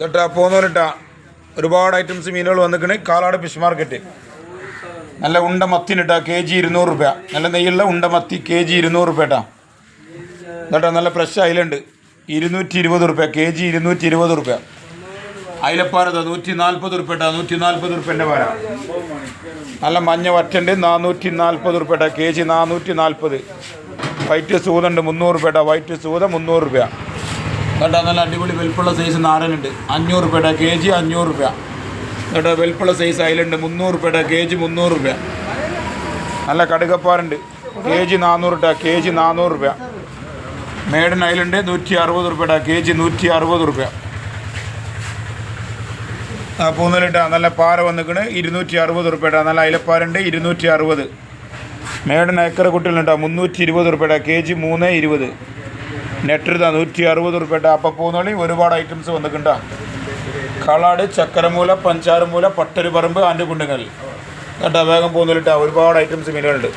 ഇതൊട്ടാ പോന്നോലിട്ടാ ഒരുപാട് ഐറ്റംസ് മീനുകൾ വന്നിക്കണ്. കാലാട് fish market. നല്ല ഉണ്ട മത്തിനിട്ടാ kg 200 രൂപ. നല്ല നെയ്യുള്ള ഉണ്ട മത്തി kg 200 രൂപ കേട്ടാ. ഇതട്ടാ നല്ല ഫ്രഷ് അയിലുണ്ട് 220 രൂപ kg 220 രൂപ. അയിലപ്പാറ 140 രൂപ കേട്ടാ. 140 രൂപേൻ്റെ പാര. നല്ല മഞ്ഞ വറ്റുണ്ട് 440 രൂപ കേട്ടാ. kg 440. വൈറ്റ് സൂതുണ്ട് 300 രൂപ കേട്ടാ. വൈറ്റ് സൂത 300 രൂപ കേട്ടാ. നല്ല അടിപൊളി വെൽപ്പുള്ള സൈസ് നാരനുണ്ട് 500 രൂപ കേട്ടാ. kg 500 രൂപ കേട്ടോ. വെൽപ്പുള്ള സൈസ് അയിലുണ്ട് 300 രൂപ കേട്ടാ. kg 300 രൂപ. നല്ല കടുകപ്പാറുണ്ട് kg 400 കേട്ടാ. kg 400 രൂപ. മേഡൻ അയിലുണ്ട് 160 രൂപ കേട്ടാ. kg 160 രൂപ. പൂന്നലിട്ടാ നല്ല പാര വന്നിക്കണ് 260 രൂപ കേട്ടാ. നല്ല അയിലപ്പാരുണ്ട് 260. മേഡൻ ഏക്കർ കുട്ടികളുണ്ടാ 320 രൂപ കേട്ടാ. kg 320. നെറ്റെടുത്താ 160 രൂപ കേട്ടാ. അപ്പം പൂന്നോളി ഒരുപാട് ഐറ്റംസ് വന്നിട്ടുണ്ടാ. കളാട്, ചക്കരമൂല, പഞ്ചാരമൂല, പട്ടരുപറമ്പ്, ആൻ്റെ കുണ്ടുങ്ങൽ കേട്ടാ. വേഗം പൂന്നലിട്ടാ ഒരുപാട് ഐറ്റംസ് മീനുകളുണ്ട്.